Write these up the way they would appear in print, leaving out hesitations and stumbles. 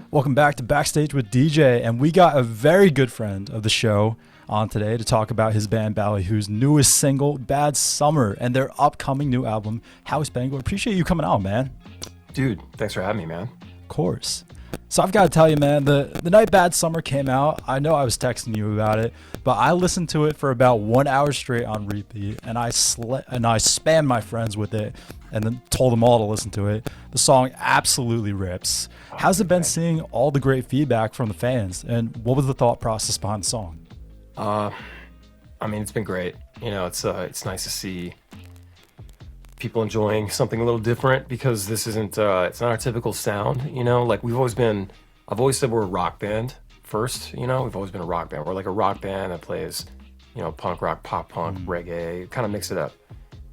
Welcome back to Backstage with DJ, and we got a very good friend of the show on today to talk about his band Ballyhoo's newest single, Bad Summer, and their upcoming new album, Howi Spangler. Appreciate you coming out, man. Dude, thanks for having me, man. Of course. So I've got to tell you, man, the night Bad Summer came out, I know I was texting you about it, but I listened to it for about 1 hour straight on repeat, and I spammed my friends with it and then told them all to listen to it. The song absolutely rips. How's it been seeing all the great feedback from the fans, and what was the thought process behind the song? It's been great. You know, it's nice to see people enjoying something a little different, because this isn't it's not our typical sound. You know, like I've always said we're a rock band first. You know, we've always been a rock band. We're like a rock band that plays, you know, punk rock, pop punk, reggae, kind of mix it up.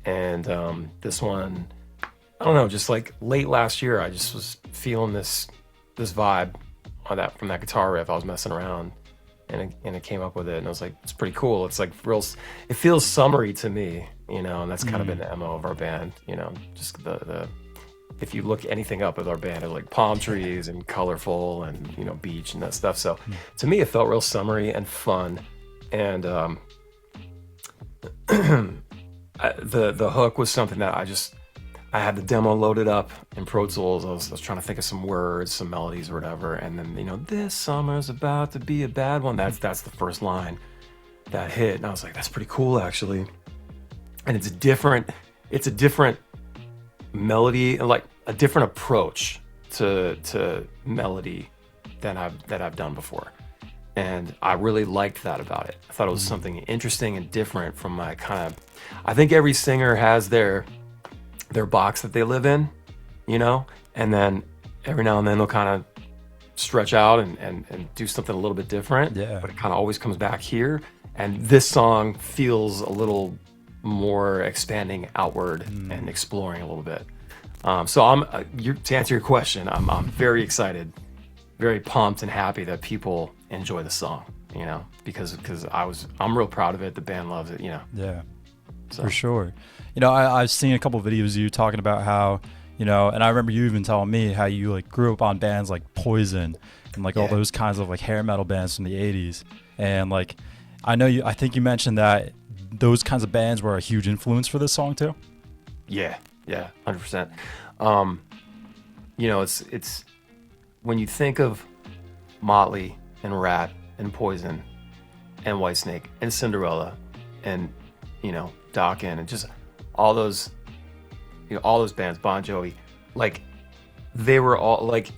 And this one, I don't know, just like late last year, I just was feeling this vibe on that, from that guitar riff. I was messing around and it came up with it, and I was like, it's pretty cool. It's like it feels summery to me, you know, and that's kind of been the MO of our band, you know, just the if you look anything up with our band, it's like palm trees and colorful and, you know, beach and that stuff. So to me, it felt real summery and fun. And the hook was something that I had the demo loaded up in Pro Tools. I was trying to think of some words, some melodies or whatever, and then, you know, this summer's about to be a bad one. That's the first line that hit, and I was like, that's pretty cool, actually. And it's a different melody, and like a different approach to melody than I've done before. And I really liked that about it. I thought it was something interesting and different from my kind of, I think every singer has their box that they live in, you know, and then every now and then they'll kind of stretch out and do something a little bit different. Yeah. But it kind of always comes back here. And this song feels a little more expanding outward and exploring a little bit. So to answer your question, I'm very excited, very pumped and happy that people enjoy the song, you know, because I'm real proud of it. The band loves it, you know. Yeah, so. For sure. You know, I've seen a couple of videos of you talking about how, you know, and I remember you even telling me how you like grew up on bands like Poison and like all those kinds of like hair metal bands from the 80s. And like, I think you mentioned that those kinds of bands were a huge influence for this song too. Yeah, 100%. You know, it's when you think of Motley and Rat and Poison and Whitesnake and Cinderella and, you know, Dokken and just all those bands, Bon Jovi, like they were all like,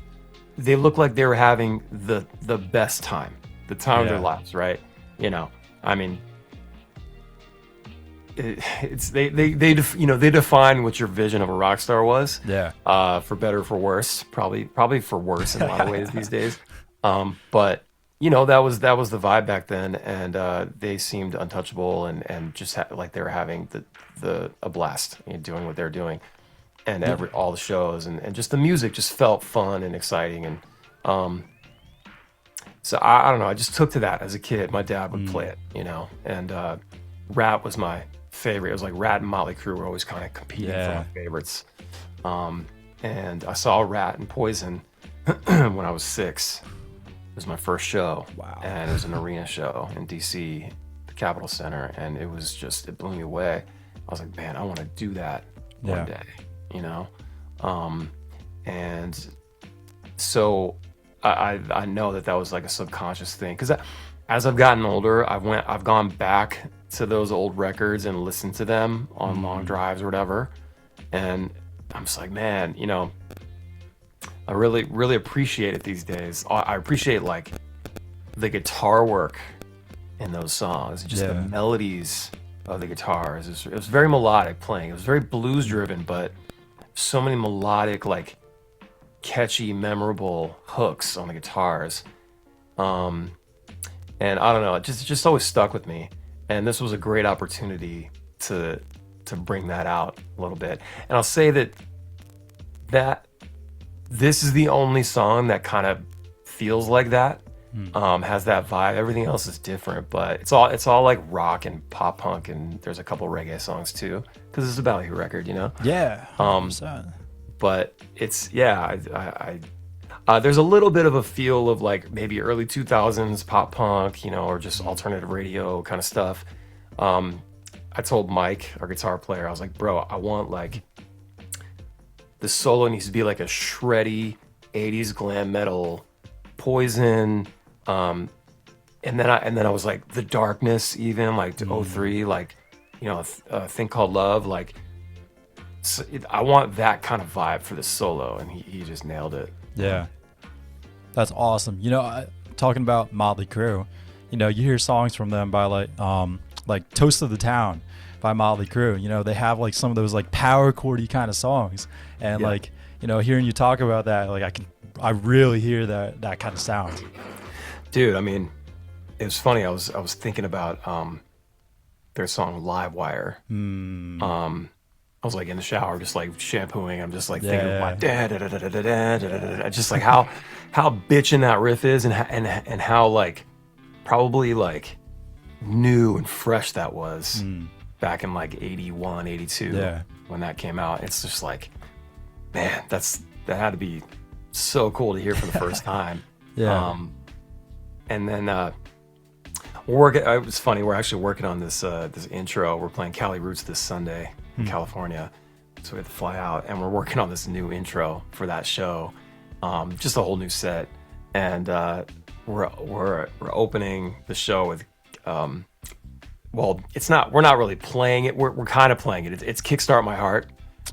they looked like they were having the best time, the time of their lives, right? You know, I mean, they define what your vision of a rock star was. Yeah. For better or for worse, probably for worse in a lot of ways these days. But you know, that was the vibe back then, and they seemed untouchable and just like they were having a blast, you know, doing what they're doing, and all the shows and just the music just felt fun and exciting. And so I don't know, I just took to that as a kid. My dad would play it, you know, and Rat was my favorite. It was like Rat and Motley Crue were always kind of competing for my favorites. And I saw Rat and Poison when I was 6. It was my first show. Wow. And it was an arena show in DC, the Capitol Center, and it blew me away. I was like, man, I want to do that one day, you know? And so I know that was like a subconscious thing, because as I've gotten older, I've gone back to those old records and listened to them on long drives or whatever, and I'm just like, man, you know, I really, really appreciate it these days. I appreciate like the guitar work in those songs, just the melodies of the guitars. It was very melodic playing. It was very blues driven, but so many melodic, like catchy, memorable hooks on the guitars. And I don't know, it just always stuck with me. And this was a great opportunity to bring that out a little bit. And I'll say that this is the only song that kind of feels like that, has that vibe. Everything else is different, but it's all like rock and pop punk, and there's a couple reggae songs too, because it's a Ballyhoo record, you know. Yeah. 100%. But it's There's a little bit of a feel of like maybe early 2000s pop punk, you know, or just alternative radio kind of stuff. I told Mike, our guitar player, I was like, bro, I want like the solo needs to be like a shreddy 80s glam metal, Poison, and then I was like the Darkness, even like to '03, like, you know, a thing called Love, like I want that kind of vibe for the solo, and he just nailed it. Yeah, that's awesome. You know, talking about Motley Crue, you know, you hear songs from them by like Toast of the Town by Motley Crue. You know, they have like some of those like power chordy kind of songs, and like, you know, hearing you talk about that, like I really hear that kind of sound. Dude, I mean, it was funny. I was thinking about their song Live Wire. I was like in the shower, just like shampooing. I'm just like thinking about just like how bitchin' that riff is, and how like probably like new and fresh that was back in like 81, 82 when that came out. It's just like, man, that had to be so cool to hear for the first time. And then it was funny. We're actually working on this intro. We're playing Cali Roots this Sunday in California, so we have to fly out, and we're working on this new intro for that show, just a whole new set, and we're opening the show with well, we're not really playing it. We're kind of playing it. It's Kickstart My Heart.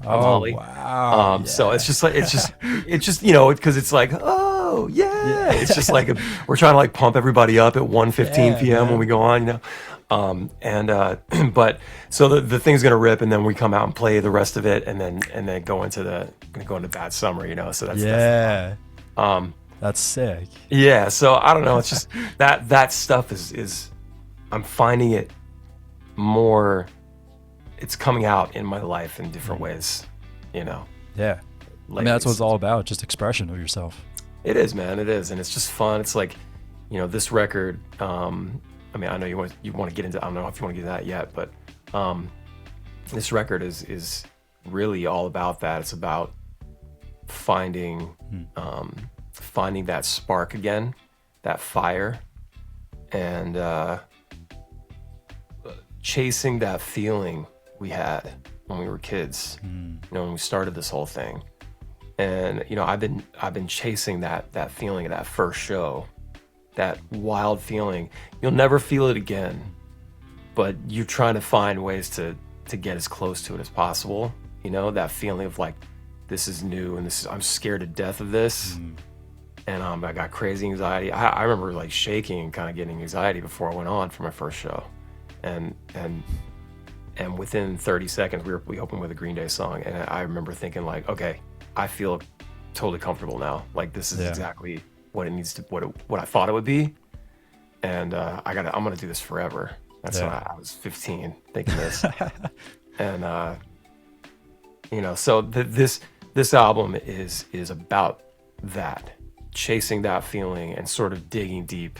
Molly. Wow. So it's just like it's just you know, because it's like, oh yeah, it's just like we're trying to like pump everybody up at 1:15 p.m. when we go on, you know. But so the thing's gonna rip, and then we come out and play the rest of it, and then go into Bad Summer, you know. So that's sick. Yeah. So I don't know. It's just that stuff is I'm finding it more. It's coming out in my life in different ways, you know. Yeah. I mean, that's what it's all about, just expression of yourself. It is, man. It is, and it's just fun. It's like, you know, this record. I mean, I know you want to get into. I don't know if you want to get into that yet, but this record is really all about that. It's about finding that spark again, that fire, and chasing that feeling we had when we were kids, you know, when we started this whole thing. And, you know, I've been chasing that feeling of that first show, that wild feeling. You'll never feel it again, but you're trying to find ways to get as close to it as possible. You know, that feeling of like, this is new, and I'm scared to death of this. And I got crazy anxiety. I remember like shaking and kind of getting anxiety before I went on for my first show. And within 30 seconds, we opened with a Green Day song, and I remember thinking like, okay, I feel totally comfortable now. Like this is exactly what it needs to, what I thought it would be, and I'm gonna do this forever. That's when I was 15 thinking this, and you know, so this album is about that, chasing that feeling and sort of digging deep,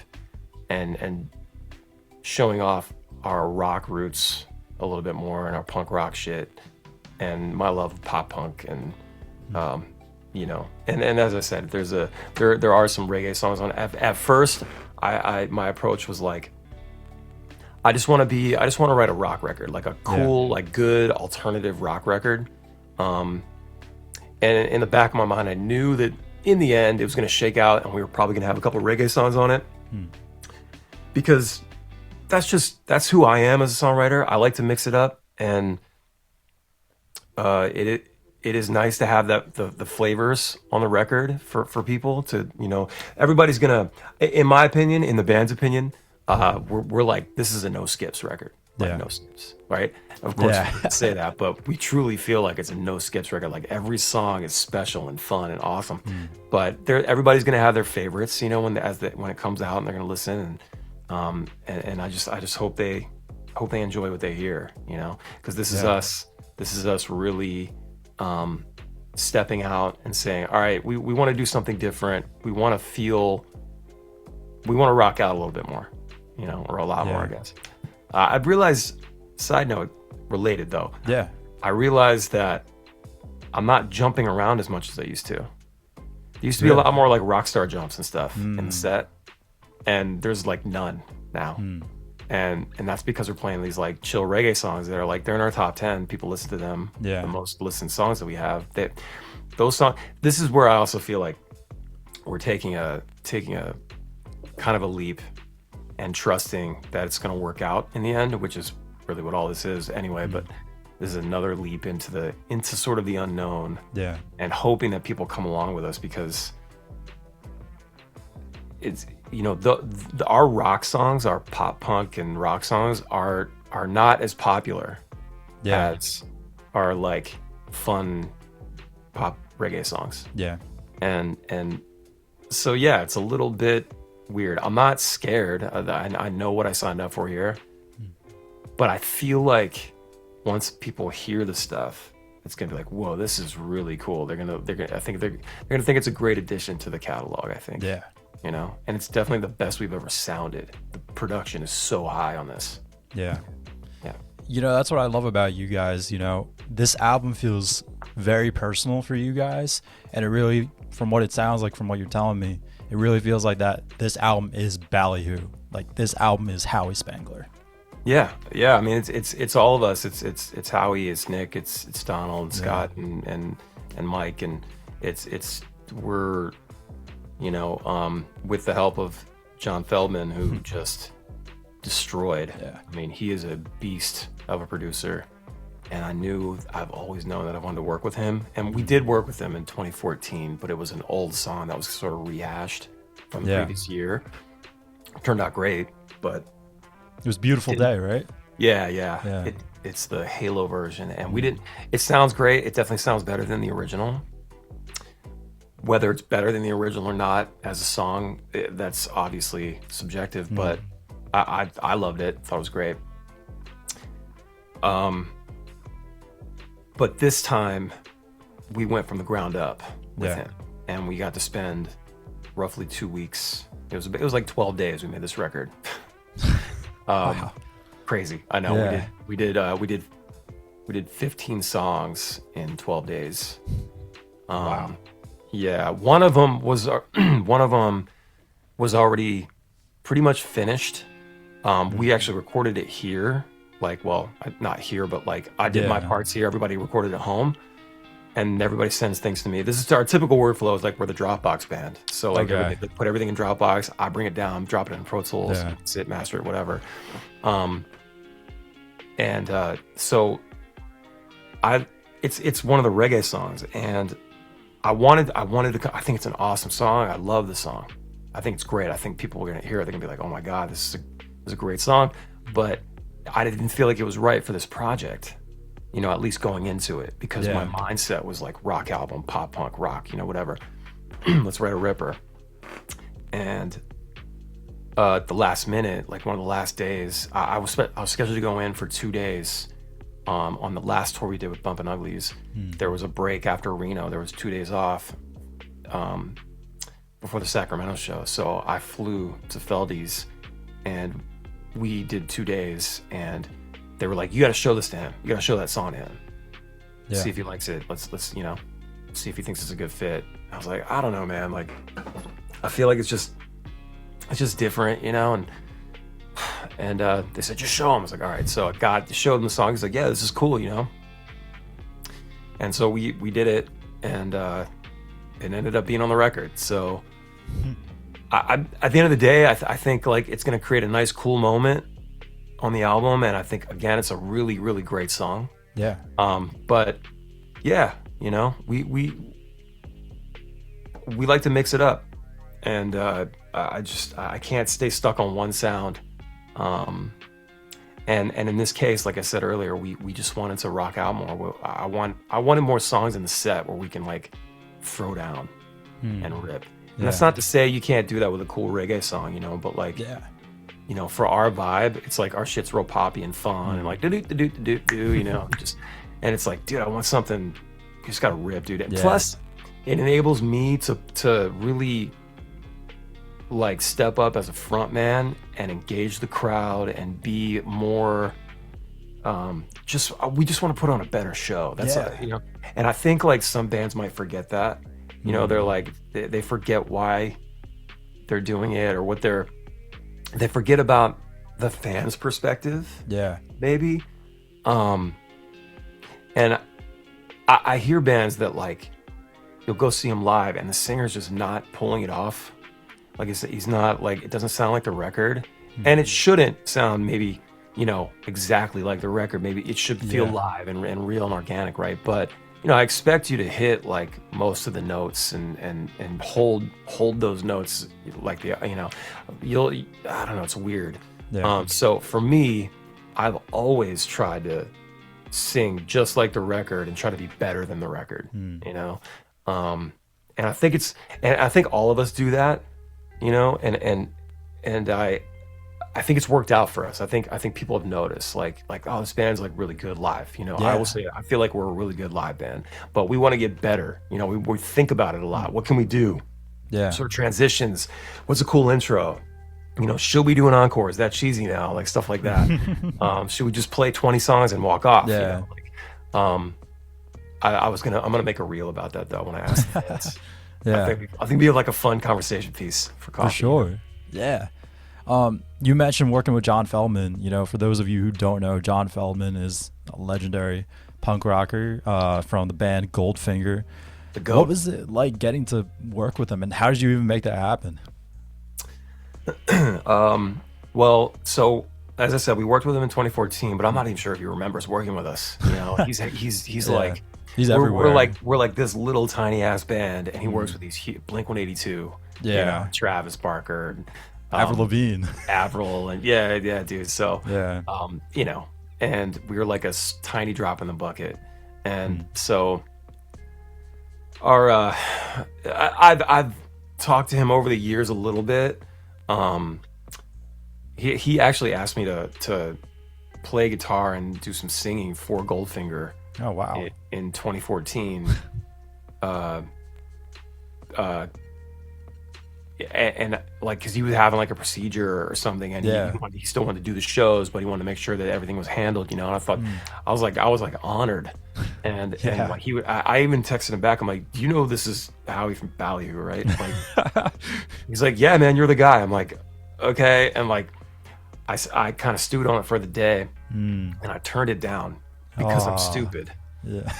and showing off our rock roots a little bit more, and our punk rock shit, and my love of pop punk, and you know, and as I said, there are some reggae songs on it. At first, my approach was like, I just want to write a rock record, like a cool, like good alternative rock record. And in the back of my mind, I knew that in the end it was going to shake out, and we were probably going to have a couple of reggae songs on it, because that's who I am as a songwriter. I like to mix it up, and it is nice to have the flavors on the record for people to, you know, everybody's gonna, in my opinion, in the band's opinion, we're like, this is a no skips record, like no skips, right? Of course we can say that, but we truly feel like it's a no skips record. Like every song is special and fun and awesome, but everybody's gonna have their favorites, you know, when it comes out, and they're gonna listen, and I just hope they enjoy what they hear, you know, because this is us really stepping out and saying, all right, we want to do something different. We want to rock out a little bit more, you know, or a lot more, I guess. I've realized, side note, related though. I realized that I'm not jumping around as much as I used to. used to be a Really? lot more like rock star jumps and stuff in the set, and there's like none now. And that's because we're playing these like chill reggae songs that are like they're in our top 10. People listen to them. Yeah. The most listened songs that we have. Those songs. This is where I also feel like we're taking a kind of a leap and trusting that it's going to work out in the end, which is really what all this is anyway. But this is another leap into sort of the unknown. Yeah. And hoping that people come along with us, because it's, you know, our rock songs, our pop punk and rock songs are not as popular as our like fun pop reggae songs. Yeah. And so yeah, it's a little bit weird. I'm not scared. I know what I signed up for here, but I feel like once people hear the stuff, it's gonna be like, whoa, this is really cool. I think they're gonna think it's a great addition to the catalog. I think. Yeah. You know, and it's definitely the best we've ever sounded. The production is so high on this. Yeah. Yeah. You know, that's what I love about you guys. You know, this album feels very personal for you guys, and it really, from what it sounds like, from what you're telling me, it really feels like that this album is Ballyhoo. Like this album is Howi Spangler. Yeah. I mean, it's all of us. It's Howie, it's Nick, it's Donald, and Scott, and Mike, and we're, you know, with the help of John Feldman, who just destroyed. Yeah. I mean, he is a beast of a producer, and I've always known that I wanted to work with him, and we did work with him in 2014, but it was an old song that was sort of rehashed from the previous year. Turned out great, but it was Beautiful Day, right? Yeah. It's the Halo version, and we didn't. It sounds great. It definitely sounds better than the original. Whether it's better than the original or not as a song, that's obviously subjective, but I loved it. Thought it was great. But this time we went from the ground up with him, and we got to spend roughly 2 weeks. It was like 12 days we made this record. Wow. Crazy. I know. Yeah. We did 15 songs in 12 days. Wow. Yeah, one of them was already pretty much finished. We actually recorded it here, like, well, not here, but like I did my parts here. Everybody recorded at home, and everybody sends things to me. This is our typical workflow. Is like we're the Dropbox band, so like they put everything in Dropbox. I bring it down, drop it in Pro Tools, sit, master it, whatever. So it's one of the reggae songs, and I wanted to. I think it's an awesome song. I love the song. I think it's great. I think people are gonna hear it. They're gonna be like, "Oh my god, this is a great song." But I didn't feel like it was right for this project. You know, at least going into it, because my mindset was like rock album, pop punk, rock. You know, whatever. Let's write a ripper. And the last minute, like one of the last days, I was scheduled to go in for 2 days. On the last tour we did with Bumpin' Uglies, there was a break after Reno. There was 2 days off before the Sacramento show. So I flew to Feldy's, and we did 2 days, and they were like, "You got to show this to him. You got to show that song to him. See if he likes it. Let's see if he thinks it's a good fit." I was like, "I don't know, man. Like, I feel like it's just different, you know." And they said, "Just show him." I was like, "All right." So I showed him the song. He's like, "Yeah, this is cool, you know." And so we did it, and it ended up being on the record. So I at the end of the day, I think like it's gonna create a nice, cool moment on the album, and I think again it's a really, really great song. Yeah. But yeah, you know, we like to mix it up, and I can't stay stuck on one sound. And in this case, like I said earlier, we just wanted to rock out more. I wanted more songs in the set where we can like throw down and rip. And that's not to say you can't do that with a cool reggae song, you know, but like, you know, for our vibe, it's like our shit's real poppy and fun and like do, you know, and it's like, dude, I want something, you just gotta rip, dude. And plus, it enables me to really like step up as a front man and engage the crowd and be more we just want to put on a better show. That's you know, and I think like some bands might forget that, You know, they're like they forget why they're doing it, or they forget about the fans' perspective. Yeah. Maybe. And I hear bands that like you'll go see him live and the singer's just not pulling it off. Like he's not like, it doesn't sound like the record, and it shouldn't sound maybe, you know, exactly like the record. Maybe it should feel live and real and organic, right? But you know, I expect you to hit like most of the notes and hold those notes like the, you know, I don't know, it's weird. Yeah. So for me, I've always tried to sing just like the record and try to be better than the record, you know? And I think I think all of us do that, you know, and I think it's worked out for us. I think people have noticed like, oh, this band's like really good live. You know, I will say, I feel like we're a really good live band, but we want to get better. You know, we think about it a lot. What can we do? Yeah. Sort of transitions. What's a cool intro? You know, should we do an encore? Is that cheesy now? Like stuff like that. Should we just play 20 songs and walk off? Yeah. You know, like, I'm gonna make a reel about that though when I ask the fans. Yeah. I think it'd be like a fun conversation piece for coffee. For sure. Yeah. You mentioned working with John Feldman. You know, for those of you who don't know, John Feldman is a legendary punk rocker from the band Goldfinger. The GOAT. What was it like getting to work with him, and how did you even make that happen? Well, so as I said, we worked with him in 2014, but I'm not even sure if he remembers working with us. You know, he's like, he's everywhere. We're like this little tiny ass band, and he works with these Blink 182. Yeah. You know, Travis Barker, Avril Lavigne. Avril, and yeah, dude. So Yeah. you know, and we were like a tiny drop in the bucket, and so our I've talked to him over the years a little bit. He actually asked me to play guitar and do some singing for Goldfinger. Oh wow. In 2014. And like, cause he was having like a procedure or something, and he still wanted to do the shows, but he wanted to make sure that everything was handled, you know. And I thought, I was like honored, and like I even texted him back. I'm like, do you know this is Howie from Ballyhoo, right? Like, he's like, yeah, man, you're the guy. I'm like, okay, and like, I kind of stewed on it for the day, and I turned it down because I'm stupid. Yeah.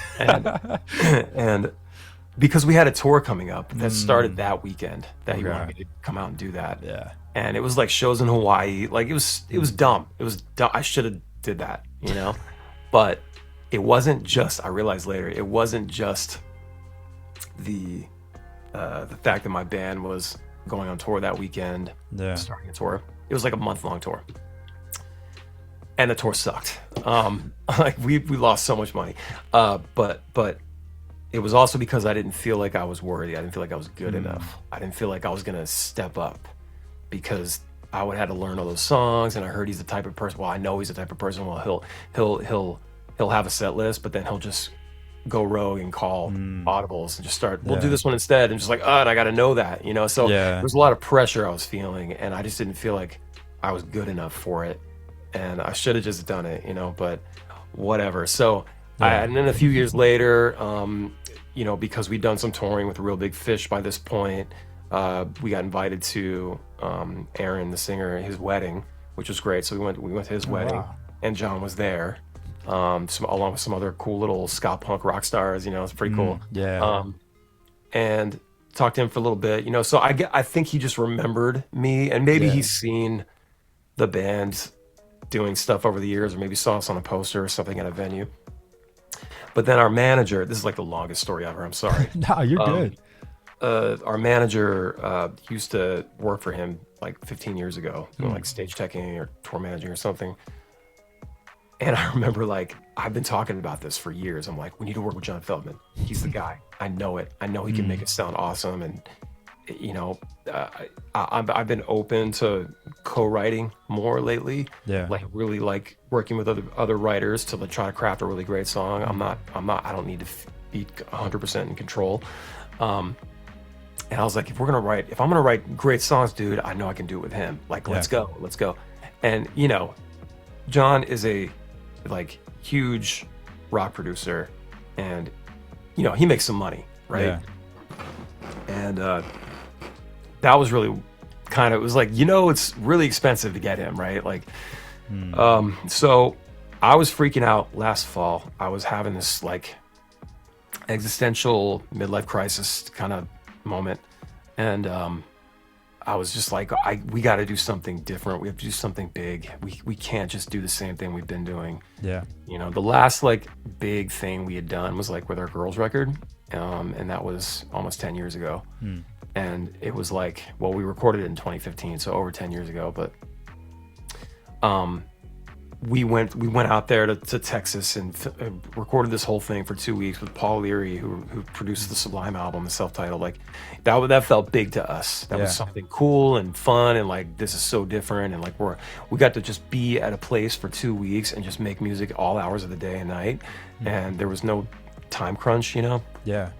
and because we had a tour coming up that started that weekend that he wanted me to come out and do that. Yeah. And it was like shows in Hawaii. Like it was dumb. It was dumb. I should have did that, you know? But it wasn't just, I realized later, it wasn't just the fact that my band was going on tour that weekend, starting a tour. It was like a month-long tour. And the tour sucked. Like we lost so much money. But it was also because I didn't feel like I was worthy. I didn't feel like I was good enough. I didn't feel like I was gonna step up because I would have to learn all those songs. And I heard he's the type of person. Well, I know he's the type of person. Well, he'll have a set list, but then he'll just go rogue and call audibles and just start. We'll do this one instead, and just like, and I got to know that, you know. So there was a lot of pressure I was feeling, and I just didn't feel like I was good enough for it, and I should have just done it, you know. But whatever. So. And then a few years later, you know, because we'd done some touring with Real Big Fish by this point, we got invited to Aaron, the singer, his wedding, which was great. So we went to his wedding, and John was there, along with some other cool little ska punk rock stars. You know, it's pretty cool. And talked to him for a little bit. You know, so I think he just remembered me, and maybe he's seen the band doing stuff over the years, or maybe saw us on a poster or something at a venue. But then our manager, this is like the longest story ever, I'm sorry. No, you're good. Our manager used to work for him like 15 years ago, doing like stage teching or tour managing or something. And I remember like, I've been talking about this for years. I'm like, we need to work with John Feldman. He's the guy. I know it. I know he can make it sound awesome. And, you know, I've been open to co-writing more lately. Like really like working with other writers to like try to craft a really great song. I don't need to be 100% in control. And I was like, if I'm gonna write great songs, dude, I know I can do it with him. Like, let's go. And you know, John is a like huge rock producer, and you know, he makes some money, right? And that was really kind of, it was like, it's really expensive to get him, right? Like, so I was freaking out last fall. I was having this like existential midlife crisis kind of moment. And I was just like, we got to do something different. We have to do something big. We can't just do the same thing we've been doing. Yeah. The last like big thing we had done was like with our girls record. And that was almost 10 years ago. And it was like, well, we recorded it in 2015, so over 10 years ago. But we went out there to Texas and recorded this whole thing for 2 weeks with Paul Leary, who produced the Sublime album, the self-titled. Like that felt big to us. That was something cool and fun, and like, this is so different. And like we got to just be at a place for 2 weeks and just make music all hours of the day and night. And there was no time crunch, Yeah.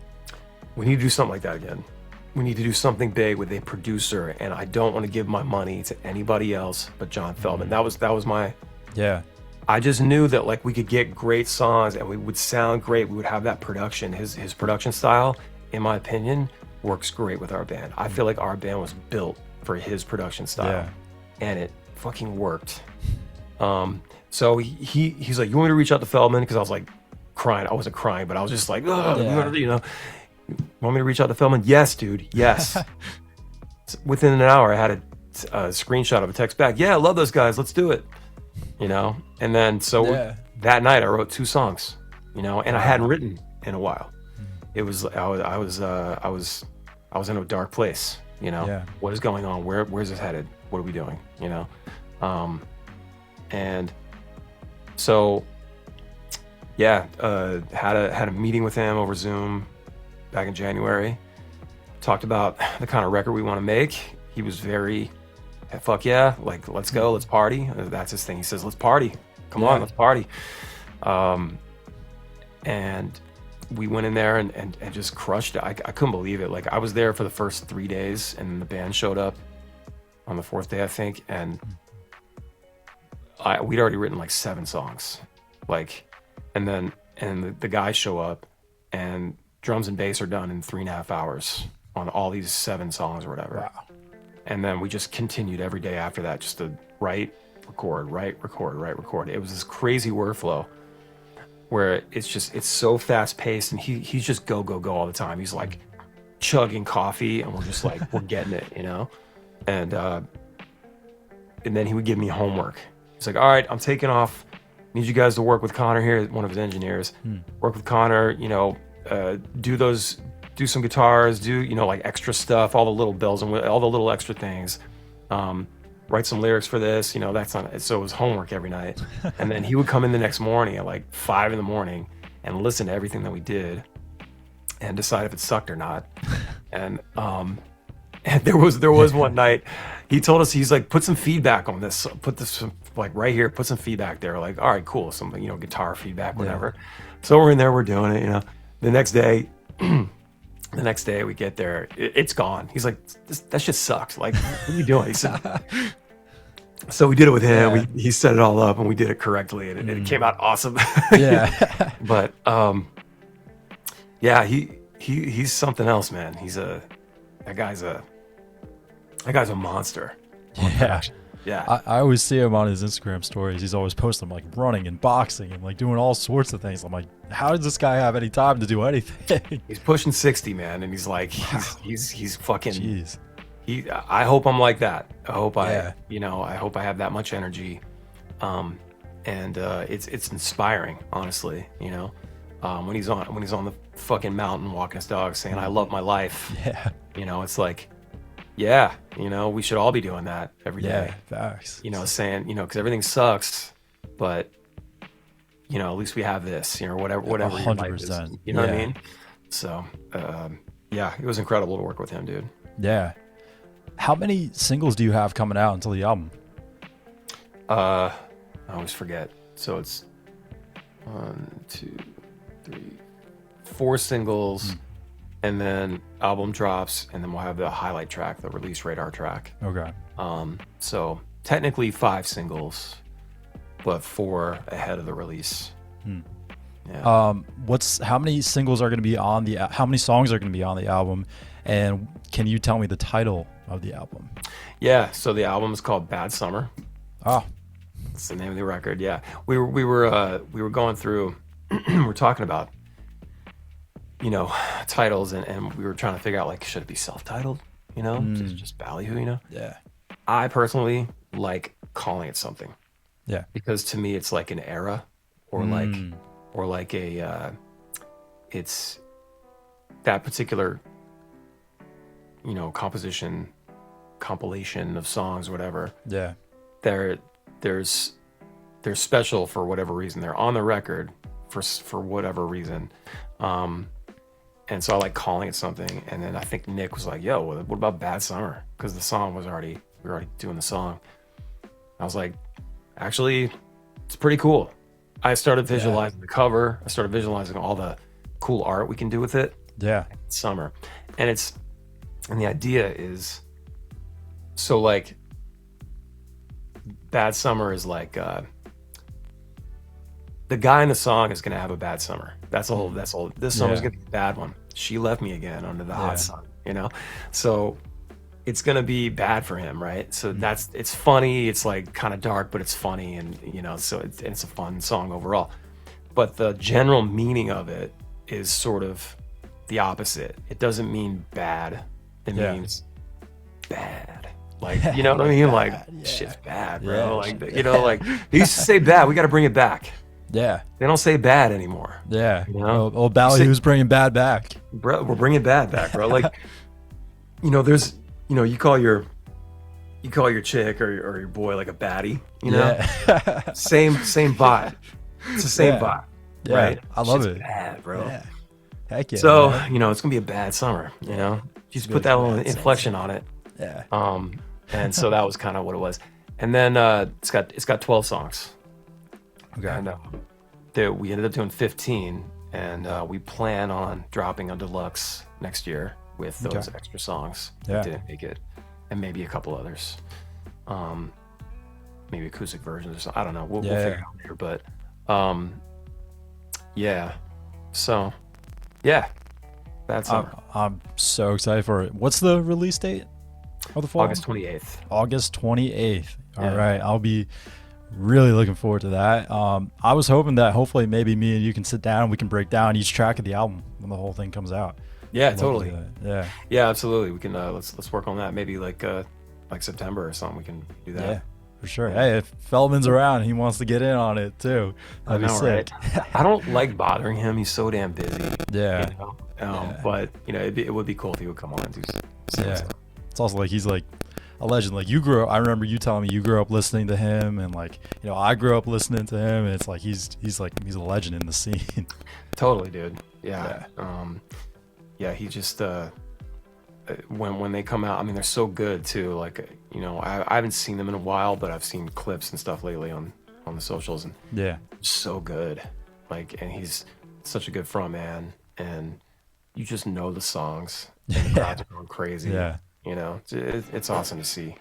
We need to do something like that again. We need to do something big with a producer, and I don't want to give my money to anybody else but John Feldman. That was my. Yeah. I just knew that like we could get great songs and we would sound great. We would have that production. His production style, in my opinion, works great with our band. I feel like our band was built for his production style, and it fucking worked. So he's like, you want me to reach out to Feldman? Because I was like crying. I wasn't crying, but I was just like, want me to reach out to Feldman? Yes, dude. Yes. Within an hour, I had a screenshot of a text back. Yeah, I love those guys. Let's do it. And then that night I wrote 2 songs, and I hadn't written in a while. It was I was in a dark place. What is going on? Where's this headed? What are we doing? And so had a meeting with him over Zoom back in January. Talked about the kind of record we want to make. He was very, fuck yeah, like, let's go, let's party. That's his thing. He says, let's party. Come on, let's party. And we went in there and just crushed it. I couldn't believe it. Like, I was there for the first 3 days, and the band showed up on the 4th day, I think. And we'd already written like 7 songs. Like, and the guys show up, and drums and bass are done in 3.5 hours on all these 7 songs or whatever. Wow. And then we just continued every day after that, just to write, record. It was this crazy workflow where it's so fast paced, and he's just go all the time. He's like chugging coffee, and we're just like, we're getting it, And then he would give me homework. He's like, all right, I'm taking off. Need you guys to work with Connor here, one of his engineers. Work with Connor, do some guitars, like extra stuff, all the little bells and all the little extra things. Write some lyrics for this, that's not it. So it was homework every night. And then he would come in the next morning at like 5 a.m. and listen to everything that we did and decide if it sucked or not. And there was one night he told us, he's like, put some feedback on this, put this like right here, put some feedback there. Like, all right, cool, some guitar feedback, whatever. So we're in there, we're doing it. The next day we get there, it's gone. He's like, that shit sucks. Like, what are you doing? He said. So we did it with him. Yeah. He set it all up, and we did it correctly, and it came out awesome. Yeah. But he's something else, man. That guy's a monster. Yeah. Yeah. I always see him on his Instagram stories. He's always posting like running and boxing and like doing all sorts of things. I'm like, how does this guy have any time to do anything? He's pushing 60, man, and he's like, he's fucking. Jeez. I hope I'm like that. I hope I hope I have that much energy, and it's inspiring, honestly. When he's on the fucking mountain walking his dog, saying, "I love my life." Yeah. It's like, yeah, we should all be doing that every day. Yeah, facts. Saying, because everything sucks, but at least we have this, whatever 100%. your life is. You know what I mean? So, it was incredible to work with him, dude. Yeah. How many singles do you have coming out until the album? I always forget. So it's 1, 2, 3, 4 singles, and then album drops, and then we'll have the highlight track, the release radar track. Okay. So technically 5 singles, but 4 ahead of the release. Yeah. How many singles are going to be on how many songs are going to be on the album, and can you tell me the title of the album? Yeah. So the album is called Bad Summer. Oh, That's the name of the record. Yeah. We were going through. We're talking about titles, and we were trying to figure out, like, should it be self-titled? Just Ballyhoo. yeah, I personally like calling it something, yeah, because to me it's like an era, or like a it's that particular compilation of songs, whatever. yeah, There's they're special for whatever reason. They're on the record for whatever reason. And so I like calling it something. And then I think Nick was like, yo, what about Bad Summer? Because the song we were already doing the song. I was like, actually, it's pretty cool. I started visualizing the cover. I started visualizing all the cool art we can do with it. yeah, Summer. And the idea is, so like, Bad Summer is like, the guy in the song is gonna have a bad summer. That's all. This summer's gonna be a bad one. She left me again under the hot sun. So it's gonna be bad for him, right? So it's funny. It's like kind of dark, but it's funny, and so it's a fun song overall. But the general meaning of it is sort of the opposite. It doesn't mean bad. It means bad. Like, you know what I mean? Like, shit's bad, bro. Yeah, like, they used to say bad. We got to bring it back. yeah, They don't say bad anymore. yeah. Old Ballyhoo's bringing bad back. Bro, we're bringing bad back, bro. Like, there's, you call your chick or your boy like a baddie, Yeah. same vibe. It's the same vibe, Yeah, right? I love Shit's it. bad, bro. Yeah. Heck yeah. So, man. it's gonna be a bad summer, You just gonna put that be little bad inflection on it. Yeah. And so that was kind of what it was. And then it's got 12 songs. Okay. And we ended up doing 15, and we plan on dropping a deluxe next year with those extra songs that didn't make it, and maybe a couple others, maybe acoustic versions or something. I don't know. We'll figure it out later. But so Bad Summer. I'm so excited for it. What's the release date of the full August album? 28th. August 28th. All Yeah. right. I'll be really looking forward to that. I was hoping that hopefully maybe me and you can sit down and we can break down each track of the album when the whole thing comes out. Yeah, I'd love to totally. do that. Yeah, absolutely. We can let's work on that. Maybe like September or something. We can do that. Yeah, for sure. Hey, if Feldman's around, he wants to get in on it too. That'd be sick. Right? I don't like bothering him. He's so damn busy. Yeah. But it would be cool if he would come on and do some stuff. It's also like he's like a legend. Like I remember you telling me you grew up listening to him, and like I grew up listening to him, and it's like he's a legend in the scene. Totally, dude. Yeah. He just when they come out, I mean, they're so good too. Like I haven't seen them in a while, but I've seen clips and stuff lately on the socials, and so good. Like, and he's such a good front man, and you just know the songs. And the crowds are going crazy. Yeah. It's awesome to see.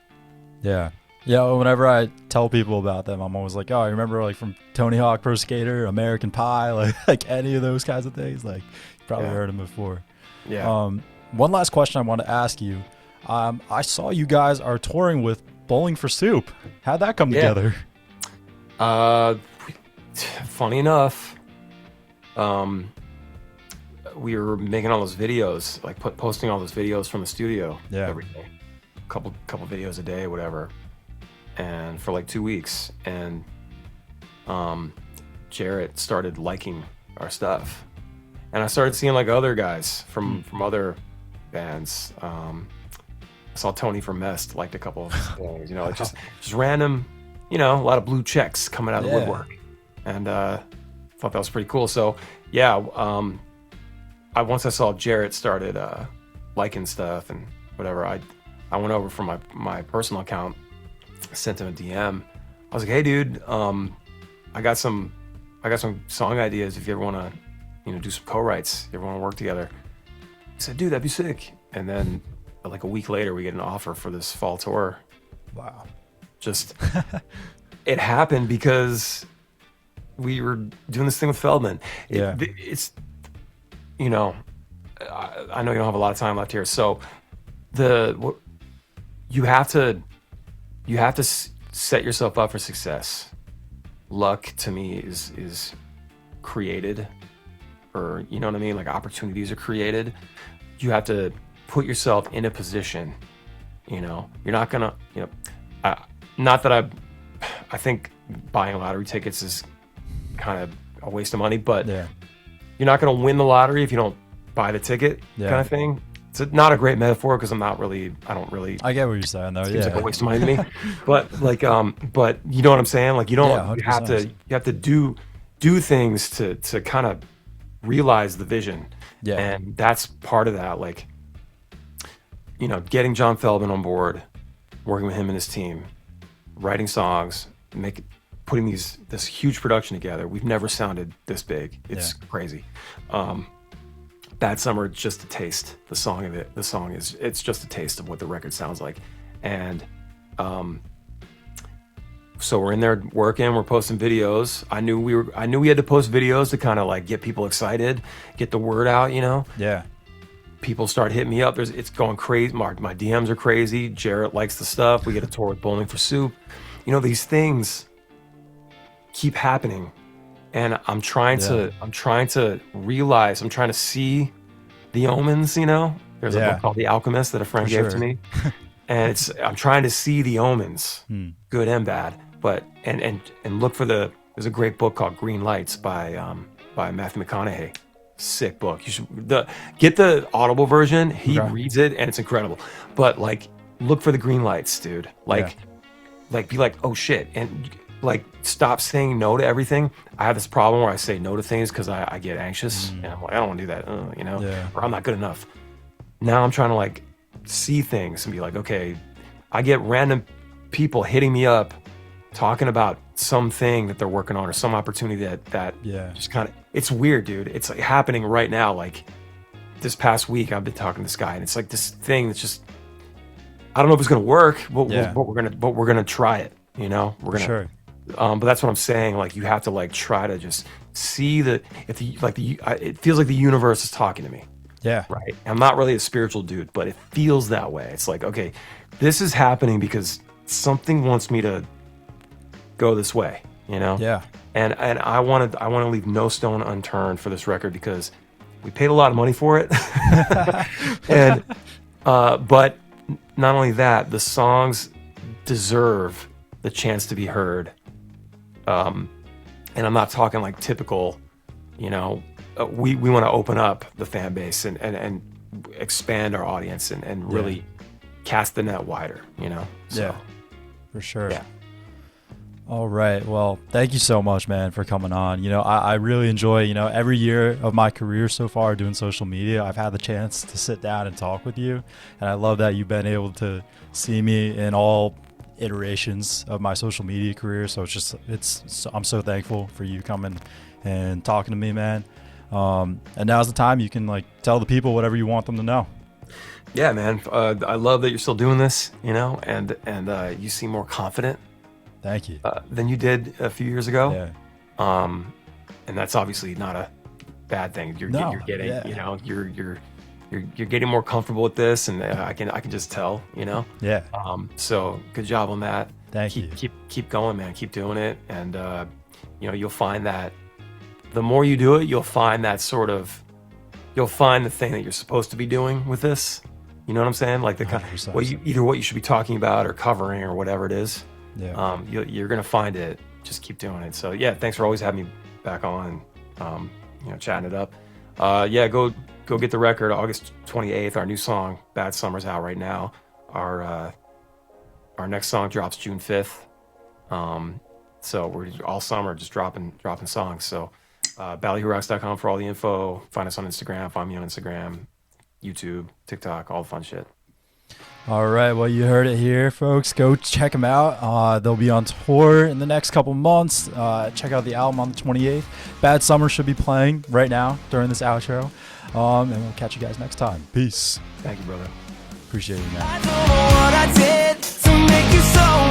Yeah. Whenever I tell people about them, I'm always like, oh, I remember like from Tony Hawk Pro Skater, American Pie, like any of those kinds of things. Like, you probably heard them before. Yeah. One last question I want to ask you. I saw you guys are touring with Bowling for Soup. How'd that come together? Funny enough, we were making all those videos, like posting all those videos from the studio every day, couple videos a day, whatever, and for like 2 weeks, and Jarrett started liking our stuff, and I started seeing like other guys from other bands. I saw Tony from Mest liked a couple of things, like just random, a lot of blue checks coming out of the woodwork, and thought that was pretty cool. So once I saw Jarrett started liking stuff and whatever, I went over from my personal account, sent him a DM. I was like, hey dude, I got some song ideas if you ever want to do some co-writes, if you ever want to work together. He said, dude, that'd be sick. And then like a week later we get an offer for this fall tour. Wow. Just it happened because we were doing this thing with Feldman. Yeah. It's, you know, I know you don't have a lot of time left here, so you have to set yourself up for success. Luck to me is created, or you know what I mean, like opportunities are created. You have to put yourself in a position. You know, you're not gonna, not that I think buying lottery tickets is kind of a waste of money, but Yeah. you're not gonna win the lottery if you don't buy the ticket, kind of thing. It's not a great metaphor because I don't really. I get what you're saying though. Seems Yeah. like a waste of money to me, but like, but you know what I'm saying? Like, you don't, Yeah, you have 100%. to do things to kind of realize the vision. Yeah. And that's part of that. Like, you know, getting John Feldman on board, working with him and his team, writing songs, putting this huge production together. We've never sounded this big. It's crazy. Bad Summer, just a taste. The song it's just a taste of what the record sounds like. And so we're in there working, we're posting videos. I knew we had to post videos to kind of like get people excited, get the word out, you know. Yeah. People start hitting me up. It's going crazy. My DMs are crazy. Jarrett likes the stuff. We get a tour with Bowling for Soup. You know, these things keep happening. And I'm trying to realize, I'm trying to see the omens, you know? There's a book called The Alchemist that a friend gave to me. And I'm trying to see the omens, good and bad. But and look for there's a great book called Green Lights by Matthew McConaughey. Sick book. You should get the Audible version. He reads it and it's incredible. But like, look for the green lights, dude. Like be like, oh shit. And like, stop saying no to everything. I have this problem where I say no to things because I get anxious and I'm like, I don't want to do that, you know, or I'm not good enough. Now I'm trying to like see things and be like, okay, I get random people hitting me up talking about something that they're working on or some opportunity that just kind of, it's weird, dude. It's like happening right now. Like this past week, I've been talking to this guy and it's like this thing that's just, I don't know if it's going to work, but we're going to try it. You know, we're going to, but that's what I'm saying. Like, you have to like try to just see it feels like the universe is talking to me. Yeah. Right. I'm not really a spiritual dude, but it feels that way. It's like, okay, this is happening because something wants me to go this way, you know? Yeah. And I want to leave no stone unturned for this record because we paid a lot of money for it. And but not only that, the songs deserve the chance to be heard. And I'm not talking like typical, you know, we want to open up the fan base and expand our audience and really cast the net wider, you know? So, yeah, for sure. Yeah. All right. Well, thank you so much, man, for coming on. You know, I really enjoy, you know, every year of my career so far doing social media, I've had the chance to sit down and talk with you. And I love that you've been able to see me in all iterations of my social media career. So I'm so thankful for you coming and talking to me, man. And now's the time you can like tell the people whatever you want them to know. Yeah, man. I love that you're still doing this, you know, and you seem more confident. Thank you. Than you did a few years ago. Yeah. And that's obviously not a bad thing. You're getting, you know, you're getting more comfortable with this, and I can just tell, you know. Yeah. So good job on that. Thank you. Keep going, man. Keep doing it, and you know, you'll find that the more you do it, you'll find the thing that you're supposed to be doing with this. You know what I'm saying? Like the kind of what you should be talking about or covering or whatever it is. Yeah. You're gonna find it. Just keep doing it. So yeah, thanks for always having me back on. You know, chatting it up. Yeah, go get the record. August 28th. Our new song, "Bad Summer's" out right now. Our next song drops June 5th. So we're all summer just dropping songs. So ballyhoorocks.com for all the info. Find us on Instagram. Find me on Instagram, YouTube, TikTok, all the fun shit. All right, well, you heard it here, folks. Go check them out. They'll be on tour in the next couple months. Check out the album on the 28th. Bad Summer should be playing right now during this outro. And we'll catch you guys next time. Peace. Thank you, brother. Appreciate you, man. I don't know what I did to make you so